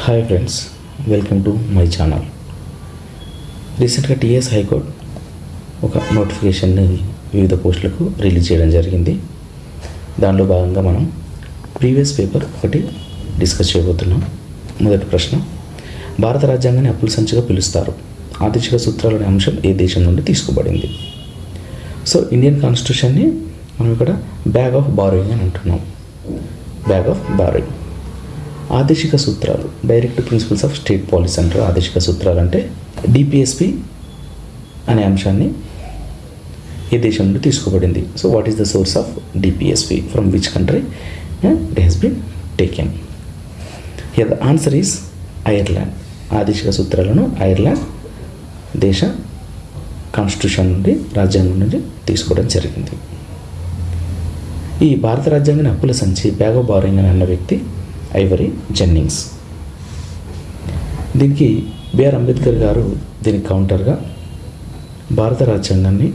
Hi friends, welcome to my channel. రీసెంట్గా TS high court ఒక నోటిఫికేషన్ని వివిధ పోస్టులకు రిలీజ్ చేయడం జరిగింది. దానిలో భాగంగా మనం ప్రీవియస్ పేపర్ ఒకటి డిస్కస్ చేయబోతున్నాం. మొదటి ప్రశ్న, భారత రాజ్యాంగాన్ని అప్పుల సంచిగా పిలుస్తారు. ఆర్థిక సూత్రాలనే అంశం ఏ దేశం నుండి తీసుకోబడింది? సో ఇండియన్ కాన్స్టిట్యూషన్ని మనం ఇక్కడ బ్యాగ్ ఆఫ్ బారోయింగ్ అని అంటున్నాం. Bag of borrowing. ఆదేశిక సూత్రాలు, direct principles of state policy అంటారు. ఆదేశిక సూత్రాలు అంటే డిపిఎస్పి అనే అంశాన్ని ఏ దేశం నుండి తీసుకోబడింది? So what is the source of DPSP, from which country it has been taken? Here the answer is Ireland. ఆదేశిక సూత్రాలను ఐర్లాండ్ దేశ కాన్స్టిట్యూషన్ నుండి, రాజ్యాంగం నుండి తీసుకోవడం జరిగింది. ఈ భారత రాజ్యాంగాన్ని అప్పుల సంచి, బ్యాగ్ ఆఫ్ బారోయింగ్ అని అన్న వ్యక్తి ఐవరీ జెన్నింగ్స్. దీనికి బిఆర్ అంబేద్కర్ గారు దీనికి కౌంటర్గా భారత రాజ్యాంగాన్ని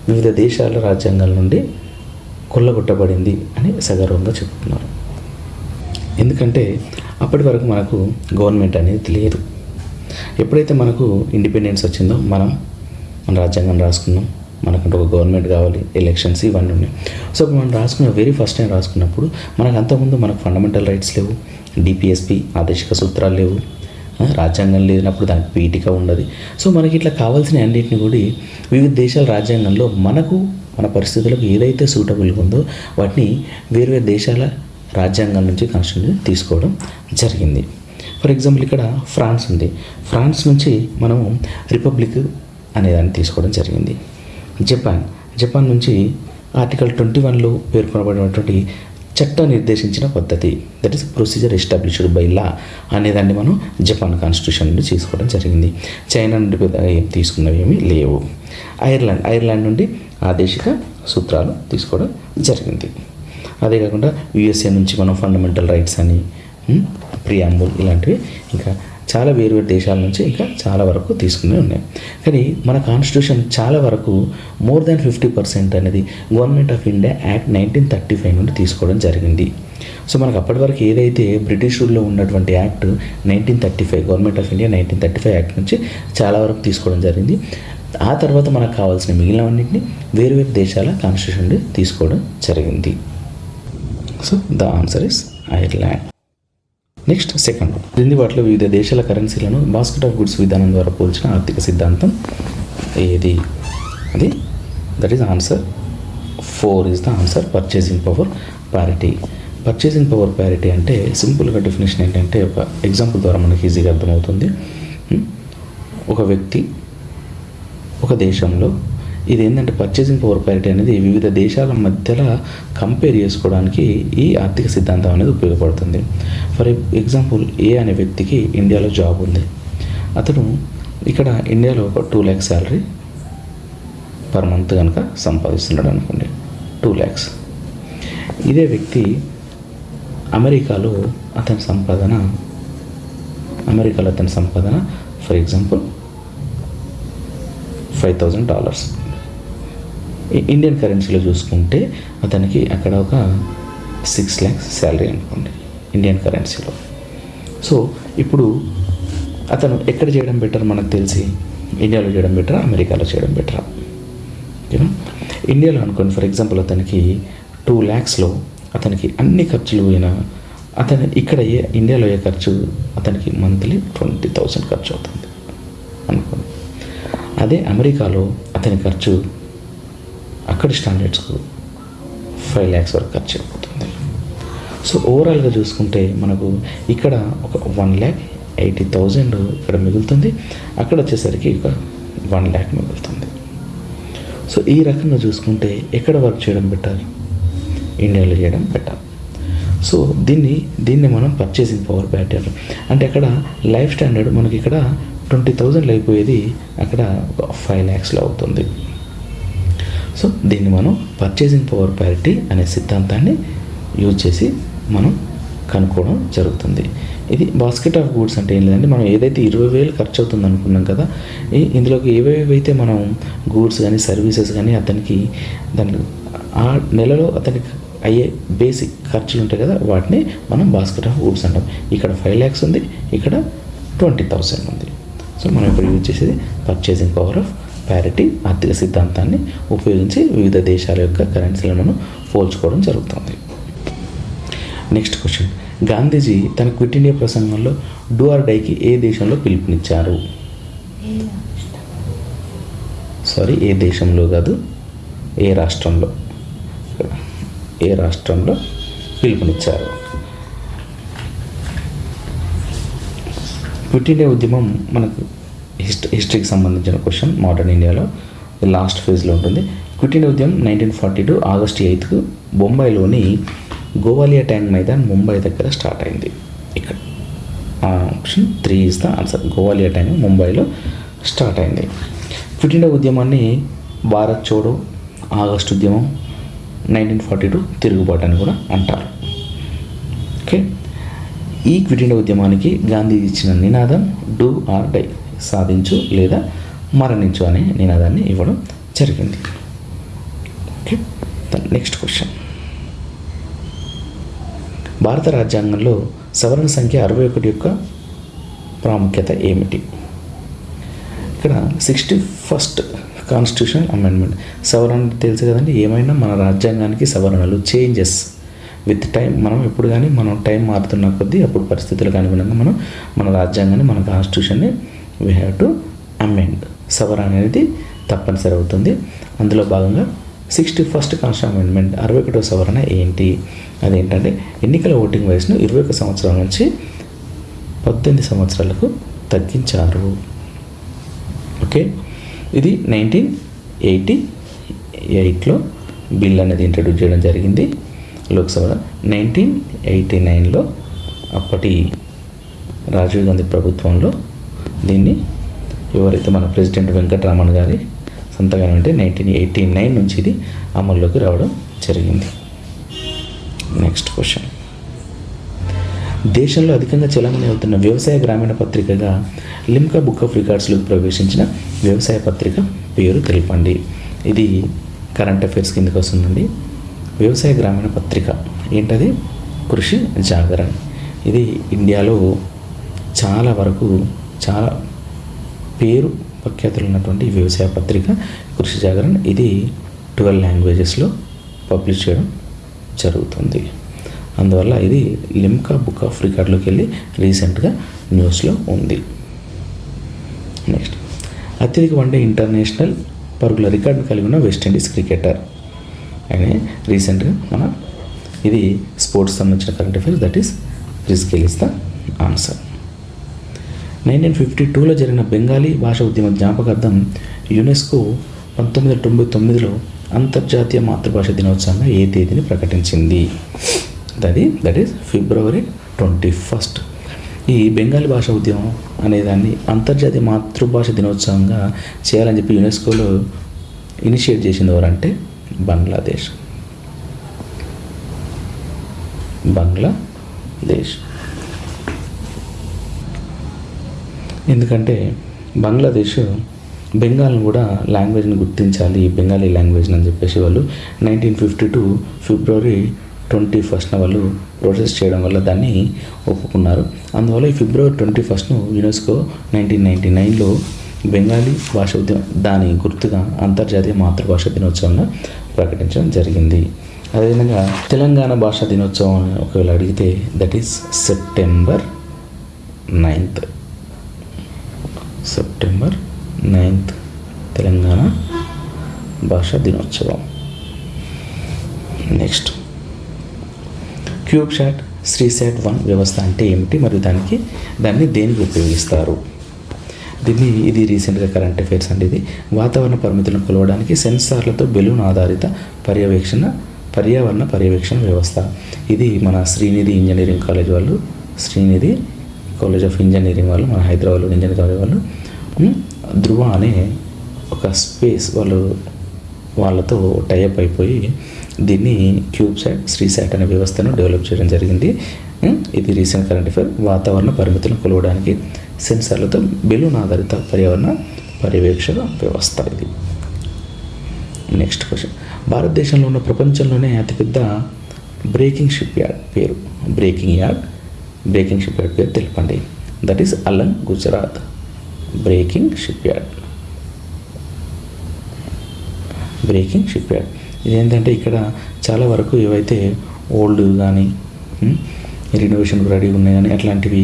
వివిధ దేశాల రాజ్యాంగాల నుండి కొల్లగొట్టబడింది అని సగర్వంగా చెప్తున్నారు. ఎందుకంటే అప్పటి వరకు మనకు గవర్నమెంట్ అనేది లేదు. ఎప్పుడైతే మనకు ఇండిపెండెన్స్ వచ్చిందో మన రాజ్యాంగం రాసుకున్నాం. మనకంటే ఒక గవర్నమెంట్ కావాలి, ఎలక్షన్స్ ఇవన్నీ ఉన్నాయి. సో మనం రాసుకున్న వెరీ ఫస్ట్ టైం రాసుకున్నప్పుడు మనకు అంతకుముందు మనకు ఫండమెంటల్ రైట్స్ లేవు, డిపిఎస్పి ఆదేశిక సూత్రాలు లేవు, రాజ్యాంగం లేనప్పుడు దానికి పీఠిక ఉండదు. సో మనకి ఇట్లా కావాల్సిన అన్నింటిని కూడా వివిధ దేశాల రాజ్యాంగంలో మనకు మన పరిస్థితులకు ఏదైతే సూటబుల్గా ఉందో వాటిని వేరు దేశాల రాజ్యాంగం నుంచి కాన్స్టిట్యూషన్ తీసుకోవడం జరిగింది. ఫర్ ఎగ్జాంపుల్ ఇక్కడ ఫ్రాన్స్ ఉంది. ఫ్రాన్స్ నుంచి మనము రిపబ్లిక్ అనేదాన్ని తీసుకోవడం జరిగింది. జపాన్ నుంచి ఆర్టికల్ 21లో పేర్కొనబడినటువంటి చట్టం నిర్దేశించిన పద్ధతి, that is procedure established by law అనేదాన్ని మనం జపాన్ కాన్స్టిట్యూషన్ నుండి తీసుకోవడం జరిగింది. చైనా నుండి ఏం తీసుకున్నవి ఏమీ లేవు. ఐర్లాండ్ నుండి ఆదేశిక సూత్రాలు తీసుకోవడం జరిగింది. అదే కాకుండా యుఎస్ఏ నుంచి మనం ఫండమెంటల్ రైట్స్ అని, ప్రియాంబుల్ ఇలాంటివి ఇంకా చాలా వేరు దేశాల నుంచి ఇంకా చాలా వరకు తీసుకునే ఉన్నాయి. కానీ మన కాన్స్టిట్యూషన్ చాలా వరకు మోర్ దాన్ 50% అనేది గవర్నమెంట్ ఆఫ్ ఇండియా యాక్ట్ 1935 నుండి తీసుకోవడం జరిగింది. సో మనకు అప్పటి వరకు ఏదైతే బ్రిటిష్ రూల్లో ఉన్నటువంటి act 1935, government of India 1935 act నుంచి చాలా వరకు తీసుకోవడం జరిగింది. ఆ తర్వాత మనకు కావాల్సిన మిగిలినవన్నింటినీ వేరు దేశాల కాన్స్టిట్యూషన్ నుండి తీసుకోవడం జరిగింది. So the answer is Ireland. Next second, క్రింది వాటిలో వివిధ దేశాల కరెన్సీలను బాస్కెట్ ఆఫ్ గుడ్స్ విధానం ద్వారా పోల్చిన ఆర్థిక సిద్ధాంతం ఏది? అది that is answer 4 is the answer. Purchasing power parity. Purchasing power parity అంటే సింపుల్గా డెఫినేషన్ ఏంటంటే, ఒక ఎగ్జాంపుల్ ద్వారా మనకి ఈజీగా అర్థమవుతుంది. ఒక వ్యక్తి ఒక దేశంలో, ఇది ఏంటంటే పర్చేసింగ్ పవర్ ప్యారిటీ అనేది వివిధ దేశాల మధ్యలో కంపేర్ చేసుకోవడానికి ఈ ఆర్థిక సిద్ధాంతం అనేది ఉపయోగపడుతుంది. ఫర్ ఎగ్జాంపుల్, ఏ అనే వ్యక్తికి ఇండియాలో జాబ్ ఉంది. అతను ఇక్కడ ఇండియాలో ఒక 2 lakhs శాలరీ పర్ మంత్ కనుక సంపాదిస్తున్నాడు అనుకోండి, 2 lakhs. ఇదే వ్యక్తి అమెరికాలో అతని సంపాదన ఫర్ ఎగ్జాంపుల్ $5,000. ఇండియన్ కరెన్సీలో చూసుకుంటే అతనికి అక్కడ ఒక 6 lakhs శాలరీ అనుకోండి ఇండియన్ కరెన్సీలో. సో ఇప్పుడు అతను ఎక్కడ చేయడం బెటర్ మనకు తెలిసి, ఇండియాలో చేయడం బెటరా, అమెరికాలో చేయడం బెటరా? ఓకేనా? ఇండియాలో అనుకోండి ఫర్ ఎగ్జాంపుల్, అతనికి 2 lakhsలో అతనికి అన్ని ఖర్చులు పోయినా అతను ఇక్కడ ఇండియాలో అయ్యే ఖర్చు అతనికి మంత్లీ 20,000 ఖర్చు అవుతుంది అనుకోండి. అదే అమెరికాలో అతని ఖర్చు అక్కడి స్టాండర్డ్స్కు 5 lakhs వరకు ఖర్చు అయిపోతుంది. సో ఓవరాల్గా చూసుకుంటే మనకు ఇక్కడ ఒక 1,80,000 ఇక్కడ మిగులుతుంది, అక్కడ వచ్చేసరికి ఒక 1 lakh మిగులుతుంది. సో ఈ రకంగా చూసుకుంటే ఎక్కడ వర్క్ చేయడం బెటర్? ఇండియాలో చేయడం బెటర్. సో దీన్ని మనం పర్చేసింగ్ పవర్ ప్యాటర్న్ అంటే, అక్కడ లైఫ్ స్టాండర్డ్ మనకి ఇక్కడ 20,000 అయిపోయేది అక్కడ 5 lakhsలో అవుతుంది. సో దీన్ని మనం పర్చేసింగ్ పవర్ ప్యారిటీ అనే సిద్ధాంతాన్ని యూజ్ చేసి మనం కనుక్కోవడం జరుగుతుంది. ఇది బాస్కెట్ ఆఫ్ గూడ్స్ అంటే ఏం లేదంటే, మనం ఏదైతే 20,000 ఖర్చు అవుతుంది అనుకున్నాం కదా, ఇందులోకి ఏవేవైతే మనం గూడ్స్ కానీ సర్వీసెస్ కానీ అతనికి దాని ఆ నెలలో అతనికి అయ్యే బేసిక్ ఖర్చులు ఉంటాయి కదా, వాటిని మనం బాస్కెట్ ఆఫ్ గూడ్స్ అంటాం. ఇక్కడ 5 lakhs ఉంది, ఇక్కడ 20,000 ఉంది. సో మనం ఇప్పుడు యూజ్ చేసేది పర్చేసింగ్ పవర్ ఆఫ్ ప్యారిటీ ఆర్థిక సిద్ధాంతాన్ని ఉపయోగించి వివిధ దేశాల యొక్క కరెన్సీలను మనం పోల్చుకోవడం జరుగుతుంది. నెక్స్ట్ క్వశ్చన్, గాంధీజీ తన క్విట్ ఇండియా ప్రసంగంలో డూ ఆర్ డైకి ఏ దేశంలో పిలుపునిచ్చారు? ఏ దేశంలో కాదు, ఏ రాష్ట్రంలో పిలుపునిచ్చారు? క్విట్ ఇండియా ఉద్యమం మనకు హిస్టరీకి సంబంధించిన క్వశ్చన్. మోడర్న్ ఇండియాలో లాస్ట్ ఫేజ్లో ఉంటుంది. క్విట్ ఇండియా ఉద్యమం 1942 ఆగస్టు 8కు బొంబాయిలోని గోవాలియా ట్యాంక్ మైదాన్ ముంబై దగ్గర స్టార్ట్ అయింది. ఇక్కడ option 3 is the answer. Gowalia tank ముంబైలో స్టార్ట్ అయింది. క్విట్ ఇండియా ఉద్యమాన్ని భారత్ చోడో, ఆగస్టు ఉద్యమం, 1942 తిరుగుబాటు అని కూడా అంటారు. ఓకే, ఈ క్విట్ ఇండియా ఉద్యమానికి గాంధీ ఇచ్చిన నినాదం డూ ఆర్ డై, సాధించు లేదా మరణించు అనే నినాదాన్ని ఇవ్వడం జరిగింది. ఓకే, నెక్స్ట్ క్వశ్చన్, భారత రాజ్యాంగంలో సవరణ సంఖ్య 61 యొక్క ప్రాముఖ్యత ఏమిటి? ఇక్కడ 61st కాన్స్టిట్యూషనల్ అమెండ్మెంట్. సవరణ తెలుసు కదండి, ఏమైనా మన రాజ్యాంగానికి సవరణలు, చేంజెస్ విత్ టైం. మనం ఎప్పుడు కానీ మనం టైం మారుతున్న కొద్దీ అప్పుడు పరిస్థితులకు అనుగుణంగా మనం మన రాజ్యాంగాన్ని, మన కాన్స్టిట్యూషన్ని వీ హ్యావ్ టు అమెండ్. సవరణ అనేది తప్పనిసరి అవుతుంది. అందులో భాగంగా 61st కాన్స్టిట్యూషన్ అమెండ్మెంట్ 61వ సవరణ ఏంటి? అదేంటంటే ఎన్నికల ఓటింగ్ వయసును 21 సంవత్సరాల నుంచి 18 సంవత్సరాలకు తగ్గించారు. ఓకే, ఇది 1988లో బిల్ అనేది ఇంట్రడ్యూస్ చేయడం జరిగింది లోక్సభలో. 1989లో అప్పటి రాజీవ్ గాంధీ ప్రభుత్వంలో దీన్ని ఎవరైతే మన ప్రెసిడెంట్ వెంకటరామన్ గారి సంతకం అంటే 1989 నుంచి ఇది అమల్లోకి రావడం జరిగింది. నెక్స్ట్ క్వశ్చన్, దేశంలో అధికంగా చలామణి అవుతున్న వ్యవసాయ గ్రామీణ పత్రికగా లిమ్కా బుక్ ఆఫ్ రికార్డ్స్లోకి ప్రవేశించిన వ్యవసాయ పత్రిక పేరు తెలపండి. ఇది కరెంట్ అఫైర్స్ కిందకి వస్తుందండి. వ్యవసాయ గ్రామీణ పత్రిక ఏంటది? కృషి జాగరణ్. ఇది ఇండియాలో చాలా వరకు చాలా పేరు ప్రఖ్యాతులు ఉన్నటువంటి వ్యవసాయ పత్రిక కృషి జాగరణ్. ఇది 12 లాంగ్వేజెస్లో పబ్లిష్ చేయడం జరుగుతుంది. అందువల్ల ఇది లిమ్కా బుక్ ఆఫ్ రికార్డ్లోకి వెళ్ళి రీసెంట్గా న్యూస్లో ఉంది. నెక్స్ట్, అత్యధిక వన్డే ఇంటర్నేషనల్ పరుగుల రికార్డును కలిగి ఉన్న వెస్టిండీస్ క్రికెటర్ అని రీసెంట్గా ఇది స్పోర్ట్స్ సంబంధించిన current affairs, that is Chris Gayle is the answer. 1952లో జరిగిన బెంగాలీ భాష ఉద్యమ జ్ఞాపకార్థం యునెస్కో 1999లో అంతర్జాతీయ మాతృభాష దినోత్సవంగా ఏ తేదీని ప్రకటించింది? That is February 21. ఈ బెంగాలీ భాష ఉద్యమం అనేదాన్ని అంతర్జాతీయ మాతృభాష దినోత్సవంగా చేయాలని చెప్పి యునెస్కోలో ఇనిషియేట్ చేసింది ఎవరంటే బంగ్లాదేశ్. ఎందుకంటే బంగ్లాదేశ్ బెంగాల్ని కూడా లాంగ్వేజ్ని గుర్తించాలి, బెంగాలీ లాంగ్వేజ్ని అని చెప్పేసి వాళ్ళు 1952 February 21 వాళ్ళు ప్రొటెస్ట్ చేయడం వల్ల దాన్ని ఒప్పుకున్నారు. అందువల్ల ఈ February 21 యునెస్కో 1999లో బెంగాలీ భాష ఉద్యమం దాని గుర్తుగా అంతర్జాతీయ మాతృభాష దినోత్సవంగా ప్రకటించడం జరిగింది. అదేవిధంగా తెలంగాణ భాషా దినోత్సవం ఒకవేళ అడిగితే that is September 9th. Telangana భాషా దినోత్సవం. నెక్స్ట్, క్యూబ్సాట్ 3SAT-1 వ్యవస్థ అంటే ఏమిటి మరియు దాన్ని దేనికి ఉపయోగిస్తారు? ఇది రీసెంట్గా కరెంట్ అఫైర్స్ అండి. ఇది వాతావరణ పరిమితులను కొలవడానికి సెన్సార్లతో బెలూన్ ఆధారిత పర్యావరణ పర్యవేక్షణ వ్యవస్థ. ఇది మన శ్రీనిధి ఇంజనీరింగ్ కాలేజ్ వాళ్ళు, శ్రీనిధి కాలేజ్ ఆఫ్ ఇంజనీరింగ్ వాళ్ళు, మన హైదరాబాద్లో ఇంజనీరింగ్ కాలేజ్ వాళ్ళు ధృవ అనే ఒక స్పేస్ వాళ్ళతో టైఅప్ అయిపోయి దీన్ని క్యూబ్సాట్ 3SAT అనే వ్యవస్థను డెవలప్ చేయడం జరిగింది. ఇది రీసెంట్ కరెంట్ అఫైర్. వాతావరణ పరిమితులను కొలవడానికి సెన్సార్లతో బెలూన్ ఆధారిత పర్యావరణ పర్యవేక్షణ వ్యవస్థ ఇది. నెక్స్ట్ క్వశ్చన్, భారతదేశంలో ఉన్న ప్రపంచంలోనే అతిపెద్ద బ్రేకింగ్ షిప్ యార్డ్ పేరు, బ్రేకింగ్ షిప్ యార్డ్ పేరు తెలపండి. That is Alang Gujarat. Breaking shipyard. ఇదేంటంటే ఇక్కడ చాలా వరకు ఏవైతే ఓల్డ్ కానీ రినోవేషన్కి రెడీ ఉన్నాయి కానీ అట్లాంటివి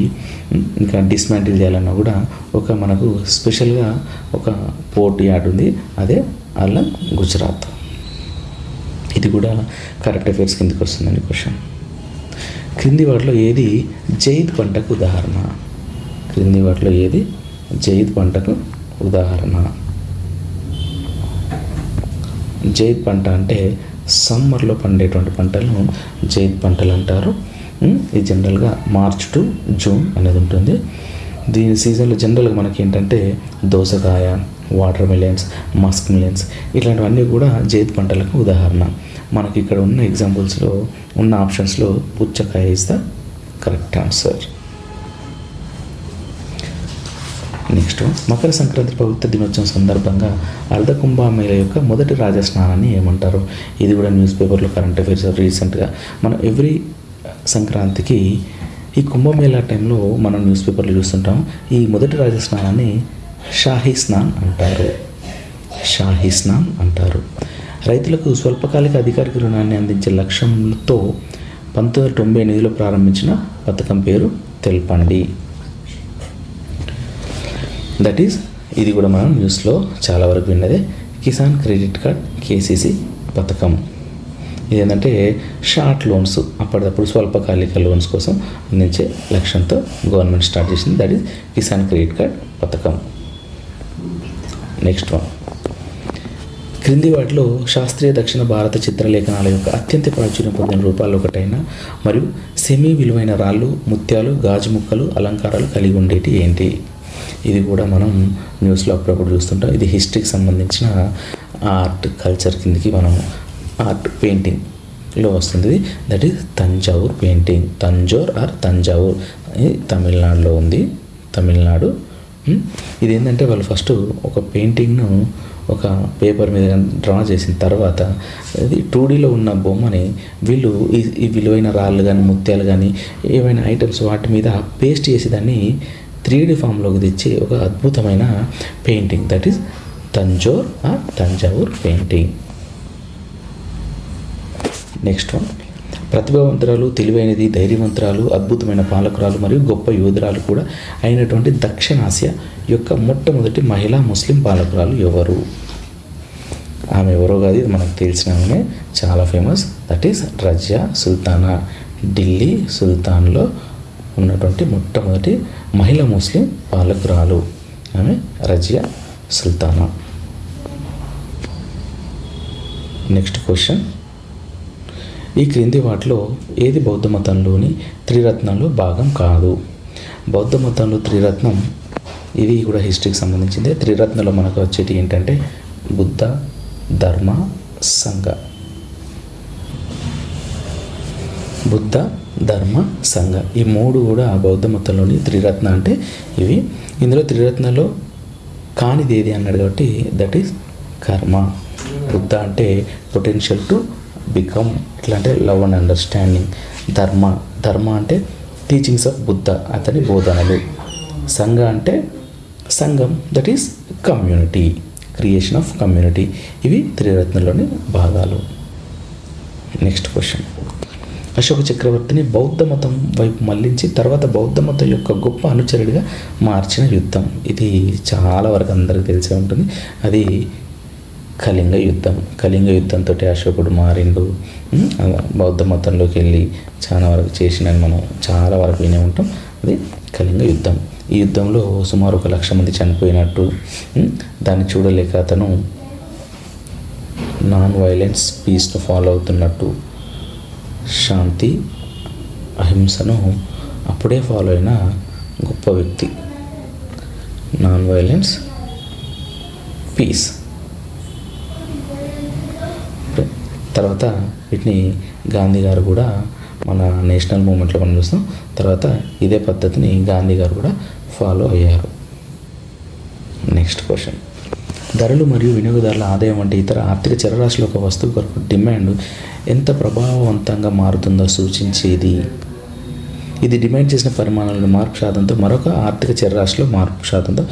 ఇంకా డిస్మాంటిల్ చేయాలన్నా కూడా ఒక మనకు స్పెషల్గా ఒక పోర్ట్ యార్డ్ ఉంది, అదే అలంగ్ గుజరాత్. ఇది కూడా కరెంట్ అఫైర్స్ కిందకి వస్తుందండి క్వశ్చన్. క్రింది వాటిలో ఏది జైద్ పంటకు ఉదాహరణ? జైద్ పంట అంటే సమ్మర్లో పండేటువంటి పంటలను జైద్ పంటలు అంటారు. ఇది జనరల్గా మార్చ్ టు జూన్ అనేది ఉంటుంది. దీని సీజన్లో జనరల్గా మనకి ఏంటంటే దోసకాయ, వాటర్ మిలన్స్, మస్క్ మిలన్స్ ఇట్లాంటివన్నీ కూడా జైద్ పంటలకు ఉదాహరణ. మనకి ఇక్కడ ఉన్న ఎగ్జాంపుల్స్లో ఉన్న ఆప్షన్స్లో పుచ్చకాయ is the correct answer. Next, Makar Sankranti పవిత్ర దినోత్సవం సందర్భంగా అర్ధకుంభమేళ యొక్క మొదటి రాజస్నానాన్ని ఏమంటారు? ఇది కూడా న్యూస్ పేపర్లో కరెంట్ అఫైర్స్ రీసెంట్గా మనం ఎవ్రీ సంక్రాంతికి ఈ కుంభమేళా టైంలో మనం న్యూస్ పేపర్లో చూస్తుంటాం. ఈ మొదటి రాజస్నానాన్ని షాహీ స్నాన్ అంటారు. రైతులకు స్వల్పకాలిక అధికారిక రుణాన్ని అందించే లక్ష్యంతో 1998లో ప్రారంభించిన పథకం పేరు తెలపండి. దట్ ఈస్, ఇది కూడా మనం న్యూస్లో చాలా వరకు విన్నదే, కిసాన్ క్రెడిట్ కార్డ్ కేసీసీ పథకం. ఇదేంటంటే షార్ట్ లోన్స్, అప్పటికప్పుడు స్వల్పకాలిక లోన్స్ కోసం అందించే లక్ష్యంతో గవర్నమెంట్ స్టార్ట్ చేసింది. That is Kisan credit card పథకం. నెక్స్ట్ వన్, క్రింది వాటిలో శాస్త్రీయ దక్షిణ భారత చిత్రలేఖనాల యొక్క అత్యంత ప్రాచుర్యం పొందిన రూపాల్లో ఒకటైన మరియు సెమీ విలువైన రాళ్ళు, ముత్యాలు, గాజు ముక్కలు, అలంకారాలు కలిగి ఉండేటి ఏంటి? ఇది కూడా మనం న్యూస్లో అప్పుడప్పుడు చూస్తుంటాం. ఇది హిస్టరీకి సంబంధించిన ఆర్ట్ కల్చర్ కిందకి మనం ఆర్ట్ పెయింటింగ్లో వస్తుంది. That is Thanjavur painting. Thanjavur ఇది తమిళనాడులో ఉంది. ఇదేంటంటే వాళ్ళు ఫస్ట్ ఒక పెయింటింగ్ను ఒక పేపర్ మీద డ్రా చేసిన తర్వాత అది 2Dలో ఉన్న బొమ్మని వీళ్ళు ఈ విలువైన రాళ్ళు కానీ, ముత్యాలు కానీ, ఏవైనా ఐటమ్స్ వాటి మీద పేస్ట్ చేసి దాన్ని 3D ఫామ్లోకి తెచ్చి ఒక అద్భుతమైన painting. That is Thanjavur painting. Next one, ప్రతిభావంతురాలు, తెలివైనది, ధైర్యవంతురాలు, అద్భుతమైన పాలకురాలు మరియు గొప్ప యోధురాలు కూడా అయినటువంటి దక్షిణాసియా యొక్క మొట్టమొదటి మహిళా ముస్లిం పాలకురాలు ఎవరు? ఆమె ఎవరో కాదు, ఇది మనకు తెలిసిన ఆమె, చాలా famous. That is Razia Sultana. Delhi సుల్తాన్లో ఉన్నటువంటి మొట్టమొదటి మహిళా ముస్లిం పాలకురాలు ఆమె రజియా సుల్తానా. నెక్స్ట్ క్వశ్చన్, ఈ క్రింది వాటిలో ఏది బౌద్ధ మతంలోని త్రిరత్నంలో భాగం కాదు? బౌద్ధ మతంలో త్రిరత్నం, ఇది కూడా హిస్టరీకి సంబంధించింది. త్రిరత్నంలో మనకు వచ్చేటి ఏంటంటే బుద్ధ, ధర్మ, సంఘ. ఈ మూడు కూడా బౌద్ధ మతంలోని త్రిరత్న అంటే ఇవి. ఇందులో త్రిరత్నంలో కానిది ఏది అన్నాడు కాబట్టి దట్ ఈస్ కర్మ. బుద్ధ అంటే పొటెన్షియల్ టు బికమ్, ఎట్లా అంటే లవ్ అండ్ అండర్స్టాండింగ్. ధర్మ అంటే టీచింగ్స్ ఆఫ్ బుద్ధ, అతని బోధనలు. సంఘ అంటే సంఘం, that is community, creation of community. ఇవి త్రిరత్నంలోని భాగాలు. నెక్స్ట్ క్వశ్చన్, అశోక చక్రవర్తిని బౌద్ధ మతం వైపు మళ్లించి తర్వాత బౌద్ధ మతం యొక్క గొప్ప అనుచరుడిగా మార్చిన యుద్ధం. ఇది చాలా వరకు అందరికీ తెలిసే ఉంటుంది. అది కళింగ యుద్ధంతో అశోకుడు మారిండు, బౌద్ధ మతంలోకి వెళ్ళి చాలా వరకు చేసినని మనం చాలా వరకు వినే ఉంటాం. అది కళింగ యుద్ధం. ఈ యుద్ధంలో సుమారు 1,00,000 మంది చనిపోయినట్టు, దాన్ని చూడలేక అతను నాన్ వైలెన్స్ పీస్ను ఫాలో అవుతున్నట్టు, శాంతి అహింసను అప్పుడే ఫాలో అయిన గొప్ప వ్యక్తి. Non violence peace. తర్వాత వీటిని గాంధీ గారు కూడా మన నేషనల్ మూమెంట్లో మనం చూస్తాం. తర్వాత ఇదే పద్ధతిని గాంధీ గారు కూడా ఫాలో అయ్యారు. నెక్స్ట్ క్వశ్చన్, ధరలు మరియు వినియోగదారుల ఆదాయం వంటి ఇతర ఆర్థిక చరరాశుల ఒక వస్తువు కొరకు డిమాండ్ ఎంత ప్రభావవంతంగా మారుతుందో సూచించేది. ఇది డిమాండ్ చేసిన పరిమాణాలను మార్పు శాతంతో మరొక ఆర్థిక చరరాశిలో మార్పు శాతంతో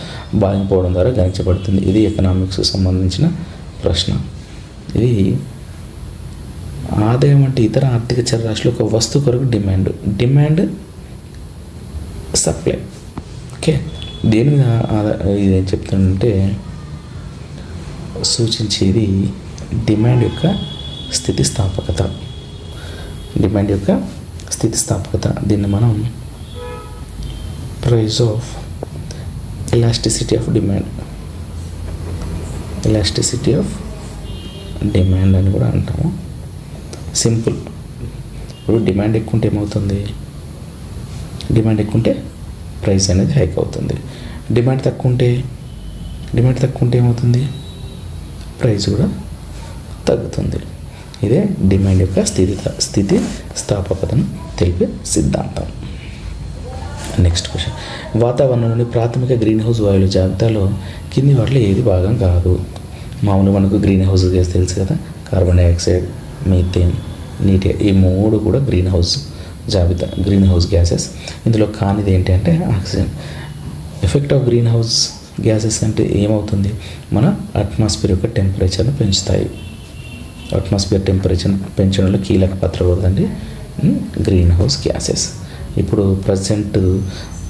భాగింపవడం ద్వారా గణించబడుతుంది. ఇది ఎకనామిక్స్కి సంబంధించిన ప్రశ్న. ఇది ఆదాయం అంటే ఇతర ఆర్థిక చరరాశిలో ఒక వస్తువు కొరకు డిమాండ్ సప్లై. ఓకే, దేని మీద ఇదేం చెప్తుందంటే సూచించేది డిమాండ్ యొక్క స్థితిస్థాపకత. దీన్ని మనం price of elasticity of demand అని కూడా అంటాము. సింపుల్. ఇప్పుడు డిమాండ్ ఎక్కువ ఉంటే ఏమవుతుంది? డిమాండ్ ఎక్కువ ఉంటే ప్రైస్ అనేది హైక్ అవుతుంది. డిమాండ్ తక్కువ ఉంటే ఏమవుతుంది? ప్రైస్ కూడా తగ్గుతుంది. ఇదే డిమాండ్ యొక్క స్థితి స్థాపకతను తెలిపే సిద్ధాంతం. నెక్స్ట్ క్వశ్చన్, వాతావరణంలోని ప్రాథమిక గ్రీన్ హౌస్ వాయువుల జాబితాలో కింది వాటిలో ఏది భాగం కాదు? మామూలుగా మనకు గ్రీన్ హౌస్ గ్యాస్ తెలుసు కదా, కార్బన్ డైఆక్సైడ్, మీథేన్, నీటి, ఈ మూడు కూడా గ్రీన్ హౌస్ గ్యాసెస్. ఇందులో కానిది ఏంటి అంటే oxygen. Effect of green house gases అంటే ఏమవుతుంది? మన అట్మాస్ఫియర్ యొక్క టెంపరేచర్ను పెంచుతాయి. అట్మాస్ఫియర్ టెంపరేచర్ పెంచడంలో కీలక పాత్ర పడుతుంది గ్రీన్ హౌస్ గ్యాసెస్. ఇప్పుడు ప్రజెంట్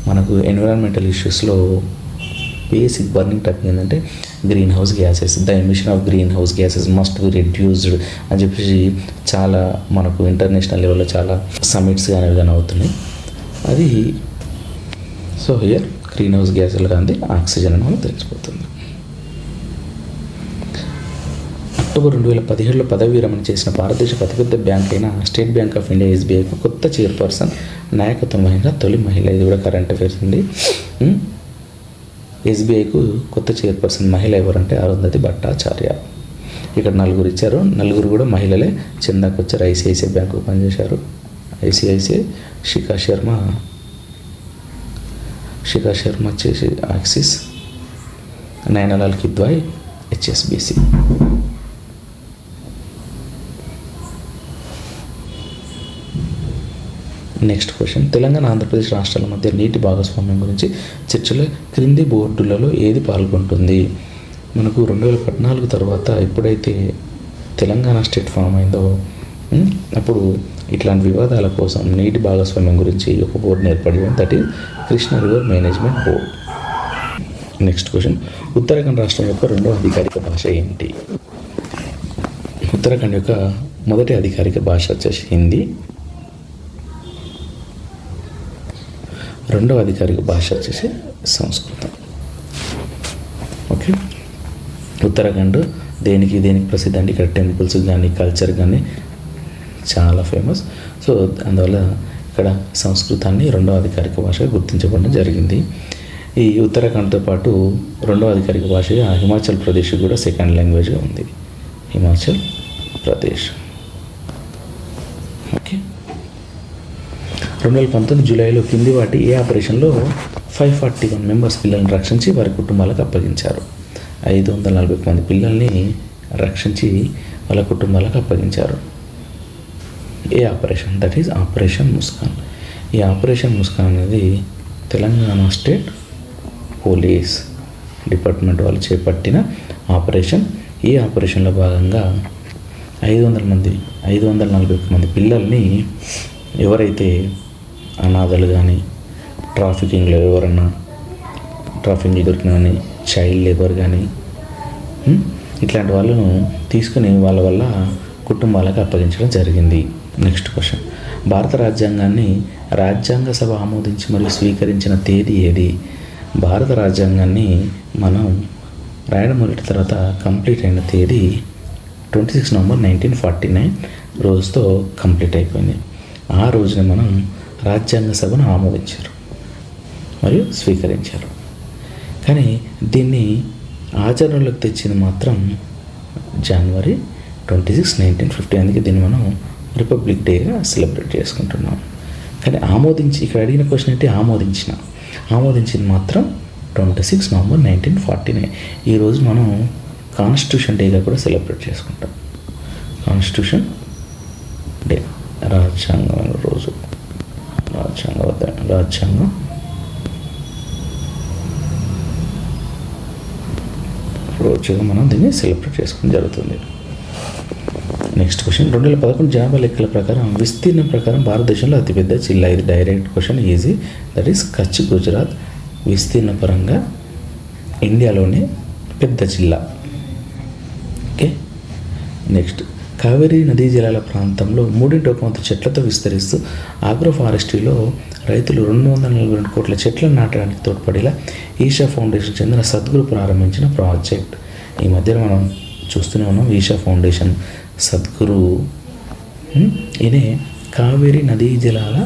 మనకు ఎన్విరాన్మెంటల్ ఇష్యూస్లో బేసిక్ బర్నింగ్ టాపిక్ ఏంటంటే green house gases. The emission of green house gases must be reduced అని చెప్పేసి చాలా మనకు ఇంటర్నేషనల్ లెవెల్లో చాలా సమిట్స్ కానీ అవుతున్నాయి. అది సో హియర్ గ్రీన్ హౌస్ గ్యాసులు కానీ ఆక్సిజన్ అని మనకు తెలిసిపోతుంది. అక్టోబర్ 2017లో పదవి విరమణ చేసిన భారతదేశ అతిపెద్ద బ్యాంక్ అయిన స్టేట్ బ్యాంక్ ఆఫ్ ఇండియా ఎస్బీఐకు కొత్త చైర్పర్సన్ నాయకత్వం వహించిన తొలి మహిళ. ఇది కూడా కరెంట్ అఫైర్స్ ఉంది. ఎస్బీఐకు కొత్త చైర్పర్సన్ మహిళ ఎవరంటే అరుంధతి భట్టాచార్య. ఇక్కడ నలుగురు ఇచ్చారు, నలుగురు కూడా మహిళలే. చందాకు వచ్చారు, ఐసిఐసిఐ బ్యాంకు పనిచేశారు. ఐసిఐసిఐ శిఖా శర్మ వచ్చేసి Axis, Naina Lal Kidwai HSBC. Next question, Telangana Andhra Pradesh రాష్ట్రాల మధ్య నీటి భాగస్వామ్యం గురించి చర్చలో క్రింది బోర్డులలో ఏది పాల్గొంటుంది? మనకు 2014 తర్వాత ఎప్పుడైతే తెలంగాణ స్టేట్ ఫామ్ అయిందో అప్పుడు ఇట్లాంటి వివాదాల కోసం నీటి భాగస్వామ్యం గురించి ఒక బోర్డుని ఏర్పడింది. That is Krishna river management board. Next question, Uttarakhand రాష్ట్రం యొక్క రెండవ అధికారిక భాష ఏంటి? ఉత్తరాఖండ్ యొక్క మొదటి అధికారిక భాష వచ్చేసి హిందీ, రెండవ అధికారిక భాష వచ్చేసి సంస్కృతం. ఓకే, ఉత్తరాఖండ్ దేనికి ప్రసిద్ధి అంటే ఇక్కడ టెంపుల్స్ కానీ కల్చర్ కానీ చాలా ఫేమస్. సో అందువల్ల ఇక్కడ సంస్కృతాన్ని రెండవ అధికారిక భాషగా గుర్తించబడడం జరిగింది. ఈ ఉత్తరాఖండ్తో పాటు రెండవ అధికారిక భాషగా హిమాచల్ ప్రదేశ్ కూడా సెకండ్ లాంగ్వేజ్గా ఉంది. హిమాచల్ ప్రదేశ్. ఓకే, 2019 జూలైలో కింది వాటి ఏ ఆపరేషన్లో 541 మెంబర్స్ పిల్లల్ని రక్షించి వారి కుటుంబాలకు అప్పగించారు? 540 మంది పిల్లల్ని రక్షించి వాళ్ళ కుటుంబాలకు అప్పగించారు. ఏ operation? That is operation Muskaan. ఈ ఆపరేషన్ ముస్కాన్ అనేది తెలంగాణ స్టేట్ పోలీస్ డిపార్ట్మెంట్ వాళ్ళు చేపట్టిన ఆపరేషన్. ఈ ఆపరేషన్లో భాగంగా 541 మంది పిల్లల్ని ఎవరైతే అనాథలు కానీ ట్రాఫికింగ్లో ఎవరన్నా ట్రాఫికింగ్ దొరికిన కానీ చైల్డ్ లేబర్ కానీ ఇట్లాంటి వాళ్ళను తీసుకుని వాళ్ళ వల్ల కుటుంబాలకు అప్పగించడం జరిగింది. నెక్స్ట్ క్వశ్చన్, భారత రాజ్యాంగాన్ని రాజ్యాంగ సభ ఆమోదించి మరియు స్వీకరించిన తేదీ ఏది? భారత రాజ్యాంగాన్ని మనం రాయడం మొదటి తర్వాత కంప్లీట్ అయిన తేదీ 26 నవంబర్ 1949 రోజుతో కంప్లీట్ అయిపోయింది. ఆ రోజున మనం రాజ్యాంగ సభను ఆమోదించారు మరియు స్వీకరించారు. కానీ దీన్ని ఆచరణలోకి తెచ్చింది మాత్రం జనవరి 26, 1950. అందుకే దీన్ని మనం రిపబ్లిక్ డేగా సెలబ్రేట్ చేసుకుంటున్నాం. కానీ ఇక్కడ అడిగిన క్వశ్చన్ ఏంటి? ఆమోదించింది మాత్రం 26 నవంబర్ 1949. ఈరోజు మనం కాన్స్టిట్యూషన్ డేగా కూడా సెలబ్రేట్ చేసుకుంటాం. కాన్స్టిట్యూషన్ డే, రాజ్యాంగం రోజు, రాజ్యాంగం రోజుగా మనం దీన్ని సెలబ్రేట్ చేసుకోవడం జరుగుతుంది. నెక్స్ట్ క్వశ్చన్, 2011 జనాభా లెక్కల ప్రకారం విస్తీర్ణం ప్రకారం భారతదేశంలో అతిపెద్ద జిల్లా. ఇది direct question, easy. That is Kutch, Gujarat. విస్తీర్ణ పరంగా ఇండియాలోనే పెద్ద జిల్లా. ఓకే. నెక్స్ట్, కావేరీ నదీ జలాల ప్రాంతంలో 3/1 చెట్లతో విస్తరిస్తూ ఆగ్రో ఫారెస్ట్రీలో రైతులు 242 కోట్ల చెట్లను నాటడానికి తోడ్పడేలా ఈషా ఫౌండేషన్ చెందిన సద్గురు ప్రారంభించిన ప్రాజెక్ట్. ఈ మధ్యన మనం చూస్తూనే ఉన్నాం ఈషా ఫౌండేషన్, సద్గురు. ఈయనే కావేరీ నదీ జలాల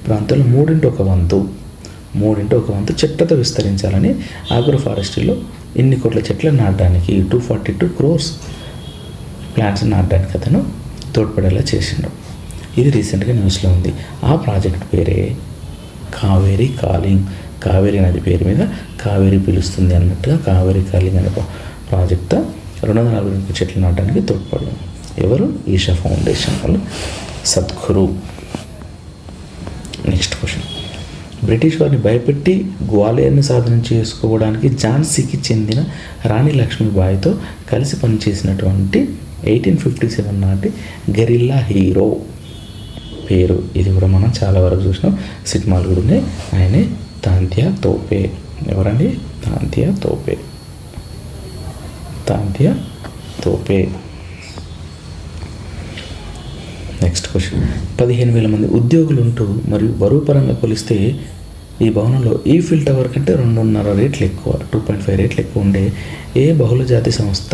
ప్రాంతంలో 3/1 చెట్లతో విస్తరించాలని ఆగ్రో ఫారెస్ట్రీలో ఇన్ని కోట్ల చెట్లను నాటడానికి 242 crores ప్లాంట్స్ నాటడానికి అతను తోడ్పడేలా చేసిండు. ఇది రీసెంట్గా న్యూస్లో ఉంది. ఆ ప్రాజెక్ట్ పేరే కావేరీ కాలింగ్. కావేరీ నది పేరు మీద కావేరీ పిలుస్తుంది అన్నట్టుగా కావేరీ కాలింగ్ అనే ప్రాజెక్ట్తో 242 చెట్లు నాటడానికి తోడ్పడడం ఎవరు? ఈషా ఫౌండేషన్ వాళ్ళు, సద్గురు. నెక్స్ట్ క్వశ్చన్, బ్రిటిష్ వారిని భయపెట్టి గ్వాలియర్ని స్వాధీనం చేసుకోవడానికి ఝాన్సీకి చెందిన రాణి లక్ష్మీబాయితో కలిసి పనిచేసినటువంటి 1857 నాటి గెరిల్లా హీరో పేరు. ఇది కూడా మనం చాలా వరకు చూసినాం, సినిమాలు కూడా ఉన్నాయి. ఆయనే తాంతియా తోపే. ఎవరండి? తాంతియా తోపే. నెక్స్ట్ క్వశ్చన్, 15,000 మంది ఉద్యోగులు ఉంటూ మరియు బరువు పరంగా కొలిస్తే ఈ భవనంలో ఈఫిల్ టవర్ కంటే 2.5 రెట్లు ఎక్కువ, 2.5 రెట్లు ఎక్కువ ఉండే ఏ బహుళజాతి సంస్థ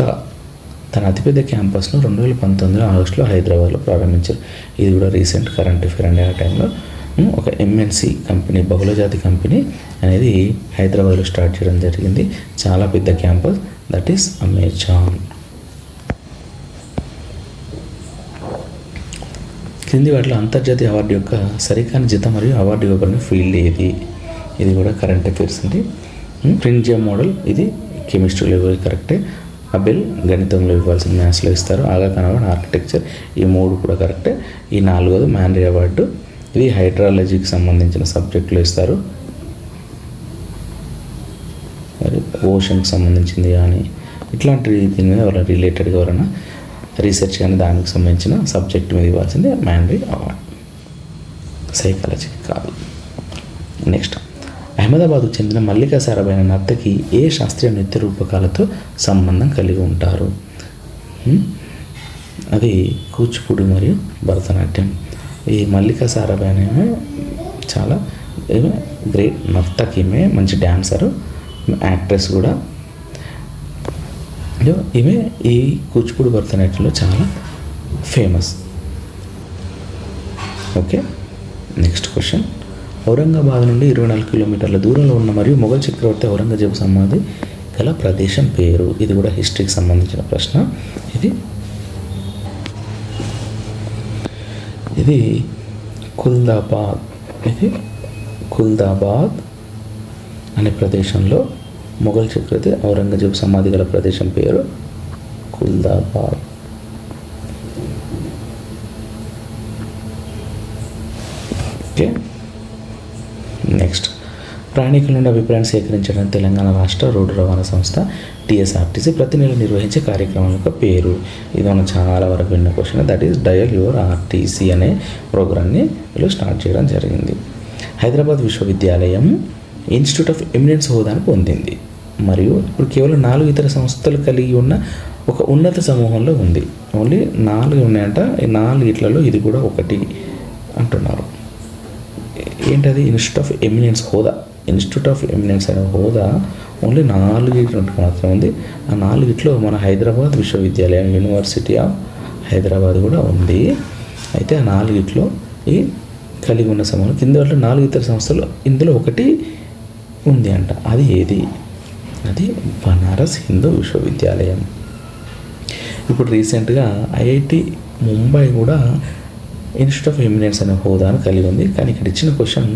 తన అతిపెద్ద క్యాంపస్ను 2019 ఆగస్టులో హైదరాబాద్లో ప్రారంభించారు. ఇది కూడా రీసెంట్ కరెంట్ అఫేర్ అండి. ఆ టైంలో ఒక ఎంఎన్సి కంపెనీ, బహుళజాతి కంపెనీ అనేది హైదరాబాద్లో స్టార్ట్ చేయడం జరిగింది. చాలా పెద్ద క్యాంపస్, దట్ ఈస్ అమెజాన్. క్రింది వాటిలో అంతర్జాతీయ అవార్డు యొక్క సరికాని జీతం మరియు అవార్డు ఇవ్వబడిన ఫీల్డ్ ఏది? ఇది కూడా కరెంట్ అఫేర్స్ అండి. ప్రిన్జియా మోడల్, ఇది కెమిస్ట్రీలో ఇవ్వాలి కరెక్టే. అబెల్ గణితంలో ఇవ్వాల్సిన మ్యాథ్స్లో ఇస్తారు. ఆగా కనబడి ఆర్కిటెక్చర్, ఈ 3 కూడా కరెక్టే. ఈ 4వది మ్యాన్రీ అవార్డు, ఇది హైడ్రాలజీకి సంబంధించిన సబ్జెక్టులో ఇస్తారు. మరి ఓషన్కి సంబంధించింది కానీ ఇట్లాంటి దీని మీద ఎవరైనా రిలేటెడ్గా ఎవరైనా రీసెర్చ్ కానీ దానికి సంబంధించిన సబ్జెక్ట్ మీద ఇవ్వాల్సింది మ్యాన్రీ అవార్డు, సైకాలజీకి కాదు. నెక్స్ట్, అహ్మదాబాద్కు చెందిన మల్లికా సారాభాయ్ అనే నర్తకి ఏ శాస్త్రీయ నృత్య రూపకాలతో సంబంధం కలిగి ఉంటారు? అది కూచిపూడి మరియు భరతనాట్యం. ఈ మల్లికా సారాభాయ్ అనేమో చాలా గ్రేట్ నర్తకి, ఈమె మంచి డ్యాన్సరు, యాక్ట్రెస్ కూడా. ఈమె ఈ కూచిపూడి భరతనాట్యంలో చాలా famous. Okay. Next question, Aurangabad నుండి 24 కిలోమీటర్ల దూరంలో ఉన్న మరియు మొఘల్ చక్రవర్తి ఔరంగజేబు సమాధి గల ప్రదేశం పేరు. ఇది కూడా హిస్టరీకి సంబంధించిన ప్రశ్న. ఇది కుల్దాబాద్. ఇది కుల్దాబాద్ అనే ప్రదేశంలో మొఘల్ చక్రవర్తి ఔరంగజేబు సమాధి గల ప్రదేశం పేరు కుల్దాబాద్. ఓకే. నెక్స్ట్, ప్రయాణికుల నుండి అభిప్రాయాన్ని సేకరించడానికి తెలంగాణ రాష్ట్ర రోడ్డు రవాణా సంస్థ టీఎస్ఆర్టీసీ ప్రతి నెల నిర్వహించే కార్యక్రమం యొక్క పేరు. ఇది మనం చాలా వరకు విన్న question. That is dial your RTC అనే ప్రోగ్రామ్ని వీళ్ళు స్టార్ట్ చేయడం జరిగింది. హైదరాబాద్ విశ్వవిద్యాలయం ఇన్స్టిట్యూట్ ఆఫ్ ఎమినెన్స్ హోదాను పొందింది మరియు ఇప్పుడు కేవలం 4 ఇతర సంస్థలు కలిగి ఉన్న ఒక ఉన్నత సమూహంలో ఉంది. ఓన్లీ 4 ఉన్నాయంట. ఈ 4 ఇది కూడా ఒకటి అంటున్నారు. ఏంటది? ఇన్స్టిట్యూట్ ఆఫ్ ఎమినెన్స్ హోదా. ఇన్స్టిట్యూట్ ఆఫ్ ఎమినెన్స్ అనే హోదా ఓన్లీ 4 మాత్రం ఉంది. ఆ 4 మన హైదరాబాద్ విశ్వవిద్యాలయం, యూనివర్సిటీ ఆఫ్ హైదరాబాద్ కూడా ఉంది. అయితే ఆ 4 ఈ కలిగి ఉన్న సమూహం కింద 4 ఇతర సంస్థలు, ఇందులో ఒకటి ఉంది అంట. అది ఏది? అది బనారస్ హిందూ విశ్వవిద్యాలయం. ఇప్పుడు రీసెంట్గా ఐఐటి ముంబై కూడా ఇన్స్టిట్యూట్ ఆఫ్ ఎమినెన్స్ అనే హోదాను కలిగి ఉంది. కానీ ఇక్కడ ఇచ్చిన క్వశ్చన్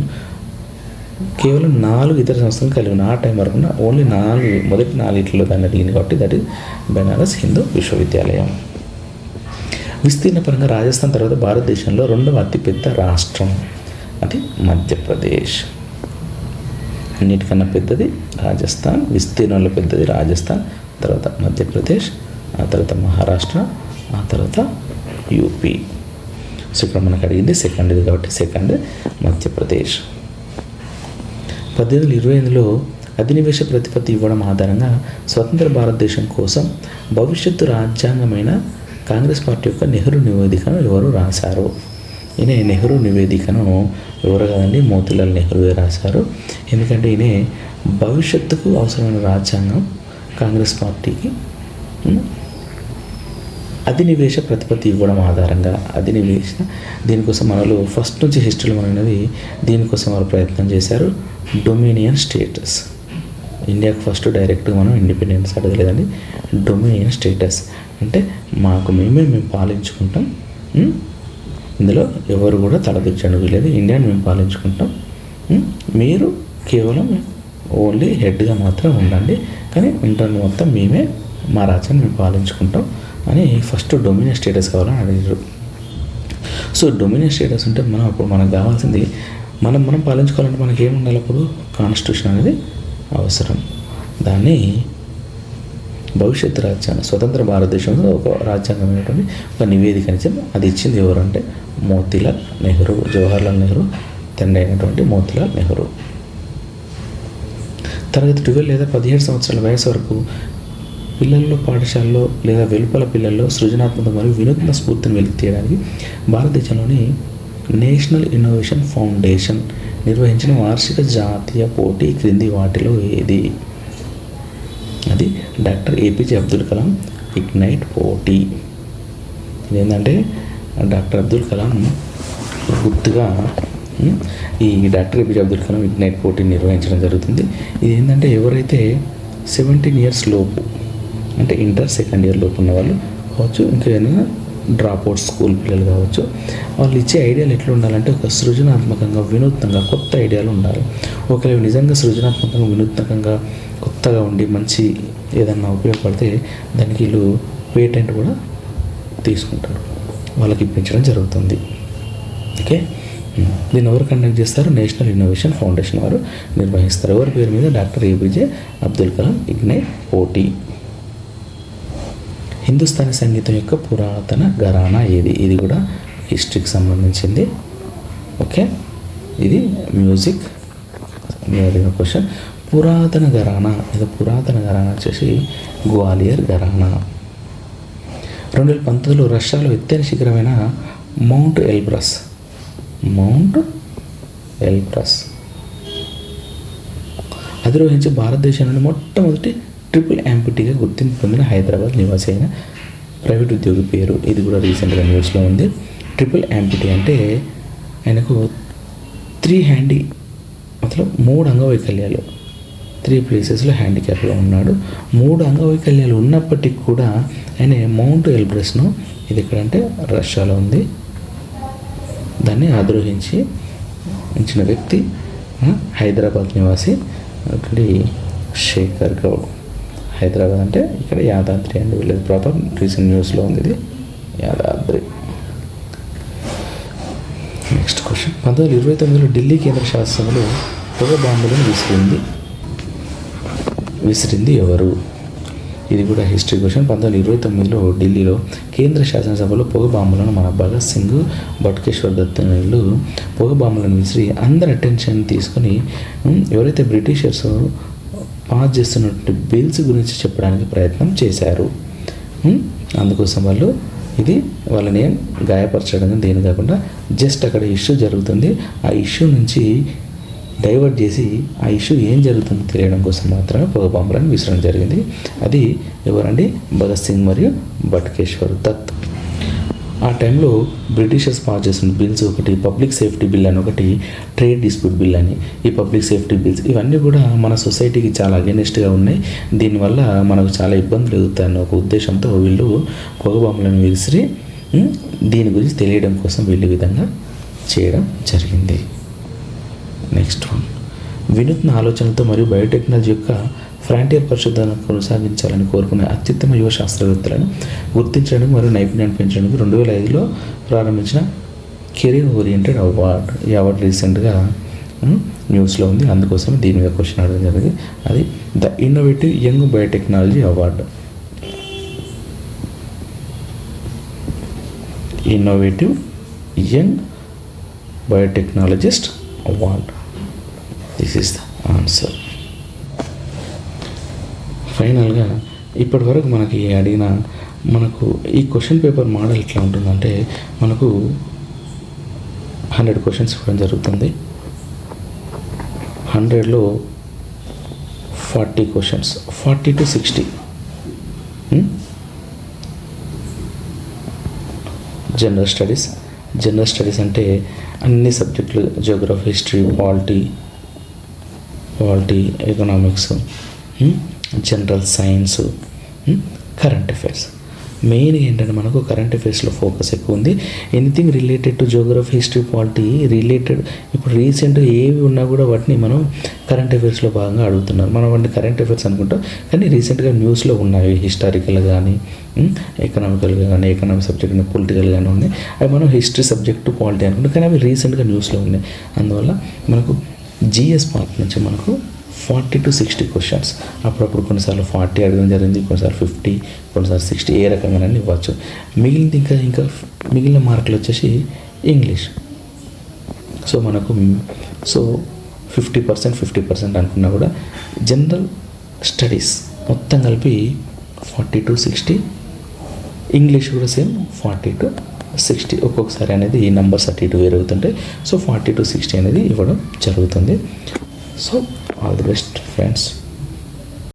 కేవలం 4 ఇతర సంస్థలు కలిగి ఉన్న ఆ టైం వరకు ఓన్లీ 4 మొదటి 4 దాన్ని అడిగింది కాబట్టి దట్ ఈస్ బెనారస్ హిందూ విశ్వవిద్యాలయం. విస్తీర్ణ పరంగా రాజస్థాన్ తర్వాత భారతదేశంలో 2వ అతిపెద్ద రాష్ట్రం అది మధ్యప్రదేశ్. అన్నిటికన్నా పెద్దది రాజస్థాన్, విస్తీర్ణంలో పెద్దది రాజస్థాన్, తర్వాత మధ్యప్రదేశ్, ఆ తర్వాత మహారాష్ట్ర, ఆ తర్వాత యూపీ. సో ఇక్కడ మనకు అడిగింది సెకండ్ ఇది కాబట్టి సెకండ్ మధ్యప్రదేశ్. 1828లో అధినివేశ ప్రతిపత్తి ఇవ్వడం ఆధారంగా స్వతంత్ర భారతదేశం కోసం భవిష్యత్తు రాజ్యాంగమైన కాంగ్రెస్ పార్టీ యొక్క నెహ్రూ నివేదికను ఎవరు రాశారు? ఈయన నెహ్రూ నివేదికను ఎవరు కాదండి, మోతీలాల్ నెహ్రూ రాశారు. ఎందుకంటే ఈయన భవిష్యత్తుకు అవసరమైన రాజ్యాంగం కాంగ్రెస్ పార్టీకి అధినివేశ ప్రతిపత్తి ఇవ్వడం ఆధారంగా దీనికోసం మనలో ఫస్ట్ నుంచి హిస్టరీలో మనది దీనికోసం వాళ్ళు ప్రయత్నం చేశారు. Dominion status. ఇండియాకు ఫస్ట్ డైరెక్ట్గా మనం ఇండిపెండెన్స్ అడగలేదండి. డొమినియన్ స్టేటస్ అంటే మేము పాలించుకుంటాం, ఇందులో ఎవరు కూడా తలదూర్చడం లేదు, ఇండియాని మేము పాలించుకుంటాం, మీరు కేవలం ఓన్లీ హెడ్గా మాత్రం ఉండండి, కానీ ఇంటర్నల్ మొత్తం మేమే మా రాజ్యాన్ని మేము పాలించుకుంటాం అని ఫస్ట్ డొమినియన్ స్టేటస్ కావాలని అడిగారు. సో డొమినియన్ స్టేటస్ అంటే అప్పుడు మనకు కావాల్సింది మనం పాలించుకోవాలంటే మనకి ఏమి ఉండాలి? అప్పుడు కాన్స్టిట్యూషన్ అనేది అవసరం. దాన్ని భవిష్యత్తు రాజ్యాంగం స్వతంత్ర భారతదేశంలో ఒక రాజ్యాంగమైనటువంటి ఒక నివేదిక ఇచ్చింది. అది ఇచ్చింది ఎవరంటే మోతీలాల్ నెహ్రూ, జవహర్లాల్ నెహ్రూ తండ్రి అయినటువంటి మోతీలాల్ నెహ్రూ. తరగతి 12 లేదా 17 సంవత్సరాల వయసు వరకు పిల్లల్లో పాఠశాలలో లేదా వెలుపల పిల్లల్లో సృజనాత్మక మరియు వినూత్న స్ఫూర్తిని వెలికి తీయడానికి భారతదేశంలోని నేషనల్ ఇన్నోవేషన్ ఫౌండేషన్ నిర్వహించిన వార్షిక జాతీయ పోటీ క్రింది వాటిలో ఏది? అది doctor APJ Abdul Kalam ignite పోటీ. ఇదేంటంటే డాక్టర్ అబ్దుల్ కలాం గుర్తుగా ఈ doctor APJ Abdul Kalam ignite పోటీ నిర్వహించడం జరుగుతుంది. ఇది ఏంటంటే ఎవరైతే 17 years లోపు అంటే ఇంటర్ సెకండ్ ఇయర్ లోపు ఉన్న వాళ్ళు కావచ్చు, ఇంకా ఏదైనా డ్రాప్ అవుట్ స్కూల్ పిల్లలు కావచ్చు, వాళ్ళు ఇచ్చే ఐడియాలు ఎట్లా ఉండాలంటే ఒక సృజనాత్మకంగా వినూత్నంగా కొత్త ఐడియాలు ఉండాలి. ఒకవేళ నిజంగా సృజనాత్మకంగా వినూత్నకంగా కొత్తగా ఉండి మంచి ఏదన్నా ఉపయోగపడితే దానికి వీళ్ళు పేటెంట్ కూడా తీసుకుంటారు, వాళ్ళకి ఇప్పించడం జరుగుతుంది. ఓకే, దీన్ని ఎవరు కండక్ట్ చేస్తారు? నేషనల్ ఇన్నోవేషన్ ఫౌండేషన్ వారు నిర్వహిస్తారు. ఎవరి పేరు మీద? Doctor APJ Abdul Kalam ignite పోటీ. హిందుస్థానీ సంగీతం యొక్క పురాతన ఘరానా ఏది? ఇది కూడా హిస్టరీకి సంబంధించింది. ఓకే, ఇది మ్యూజిక్ క్వశ్చన్. పురాతన ఘరానా వచ్చేసి గ్వాలియర్ ఘరానా. 2019లో రష్యాలో ఎత్తైన శిఖరమైన మౌంట్ ఎల్బ్రస్ అధిరోహించి భారతదేశంలోని మొట్టమొదటి ట్రిపుల్ యాంపిటీగా గుర్తింపు పొందిన హైదరాబాద్ నివాసి అయిన ప్రైవేట్ ఉద్యోగి పేరు. ఇది కూడా రీసెంట్గా న్యూస్లో ఉంది. ట్రిపుల్ యాంపిటీ అంటే ఆయనకు 3 హ్యాండీ మతలబ్ 3 అంగవైకల్యాలు, 3 ప్లేసెస్లో హ్యాండిక్యాప్గా ఉన్నాడు. 3 అంగవైకల్యాలు ఉన్నప్పటికీ కూడా ఆయన మౌంట్ ఎల్బ్రస్ను, ఇది ఎక్కడంటే రష్యాలో ఉంది, దాన్ని అధిరోహించిన వ్యక్తి హైదరాబాద్ నివాసి శేఖర్ గౌడ్. హైదరాబాద్ అంటే ఇక్కడ యాదాద్రి అండి, వీళ్ళది ప్రాపర్ రీసెంట్ న్యూస్లో ఉంది, ఇది యాదాద్రి. Next question. 1929లో ఢిల్లీ కేంద్ర శాసనసభలో పొగ బాంబులను విసిరింది ఎవరు? ఇది కూడా హిస్టరీ క్వశ్చన్. 1929లో ఢిల్లీలో కేంద్ర శాసనసభలో పొగ బాంబులను మన భగత్ సింగ్, బట్కేశ్వర్ దత్ వీళ్ళు పొగ బాంబులను విసిరి అందరి అటెన్షన్ తీసుకొని ఎవరైతే బ్రిటిషర్స్ పాస్ చేస్తున్నటువంటి బిల్స్ గురించి చెప్పడానికి ప్రయత్నం చేశారు. అందుకోసం ఇది వాళ్ళని గాయపరచడం దేని కాకుండా జస్ట్ అక్కడ ఇష్యూ జరుగుతుంది, ఆ ఇష్యూ నుంచి డైవర్ట్ చేసి ఆ ఇష్యూ ఏం జరుగుతుందో తెలియడం కోసం మాత్రమే పొగ బాంబులను విసరడం జరిగింది. అది ఎవరండి? భగత్ సింగ్ మరియు బట్కేశ్వర్ దత్. ఆ టైంలో బ్రిటిషర్స్ పాస్ చేసిన బిల్స్ ఒకటి పబ్లిక్ సేఫ్టీ బిల్ అని, ఒకటి ట్రేడ్ డిస్ప్యూట్ బిల్ అని. ఈ పబ్లిక్ సేఫ్టీ బిల్స్ ఇవన్నీ కూడా మన సొసైటీకి చాలా అగెనిస్ట్గా ఉన్నాయి, దీనివల్ల మనకు చాలా ఇబ్బందులు ఎదుగుతాయన్న ఒక ఉద్దేశంతో వీళ్ళు పొగ బాంబులను విసిరి దీని గురించి తెలియడం కోసం వీళ్ళు విధంగా చేయడం జరిగింది. Next one. వినూత్న ఆలోచనలతో మరియు బయోటెక్నాలజీ యొక్క ఫ్రాంటియర్ పరిశోధన కొనసాగించాలని కోరుకునే అత్యుత్తమ యువ శాస్త్రవేత్తలను గుర్తించడానికి మరియు నైపుణ్యాన్ని పెంచడానికి 2005లో ప్రారంభించిన కెరీర్ ఓరియంటెడ్ అవార్డ్. ఈ అవార్డు రీసెంట్గా న్యూస్లో ఉంది, అందుకోసం దీని మీద క్వశ్చన్ అడగడం జరిగింది. అది the innovative young biotechnology award. Innovative young biotechnologist award. This is the answer. ఫైనల్గా ఇప్పటి వరకు మనకి అడిగిన మనకు ఈ క్వశ్చన్ పేపర్ మోడల్ ఎట్లా ఉంటుందంటే మనకు 100 క్వశ్చన్స్ ఇవ్వడం జరుగుతుంది. 100లో 40 క్వశ్చన్స్, 40 to 60 జనరల్ స్టడీస్ అంటే అన్ని సబ్జెక్టులు, Geography, history, polity, economics, general science, current affairs. Main ఏంటంటే మనకు కరెంట్ అఫైర్స్లో ఫోకస్ ఎక్కువ ఉంది. Anything related to Geography, history, polity related ఇప్పుడు రీసెంట్గా ఏవి ఉన్నా కూడా వాటిని మనం కరెంట్ అఫైర్స్లో భాగంగా అడుగుతున్నారు. మనం వాటిని కరెంట్ అఫైర్స్ అనుకుంటాం, కానీ రీసెంట్గా న్యూస్లో ఉన్నాయి. హిస్టారికల్ కానీ, ఎకనామికల్గా కానీ, ఎకనామిక్ సబ్జెక్ట్ కానీ, పొలిటికల్ కానీ ఉన్నాయి. అవి మనం హిస్టరీ సబ్జెక్టు, పాలిటీ అనుకుంటాం, కానీ అవి రీసెంట్గా న్యూస్లో ఉన్నాయి. అందువల్ల మనకు జిఎస్ పార్ట్ నుంచి మనకు 40 to 60 క్వశ్చన్స్, అప్పుడప్పుడు కొన్నిసార్లు 40 అడగడం జరిగింది, కొన్నిసార్లు 50, కొన్నిసార్లు 60, ఏ రకంగా ఇవ్వచ్చు. మిగిలిన మార్కులు వచ్చేసి ఇంగ్లీష్. సో మనకు 50% అనుకున్నా కూడా జనరల్ స్టడీస్ మొత్తం కలిపి 40 to 60, ఇంగ్లీష్ కూడా సేమ్ 40 to 60. ఒక్కొక్కసారి అనేది ఈ నెంబర్స్ అటు ఇటు వేరవుతుంటాయి. సో 40 to 60 అనేది ఇవ్వడం జరుగుతుంది. So all the best friends.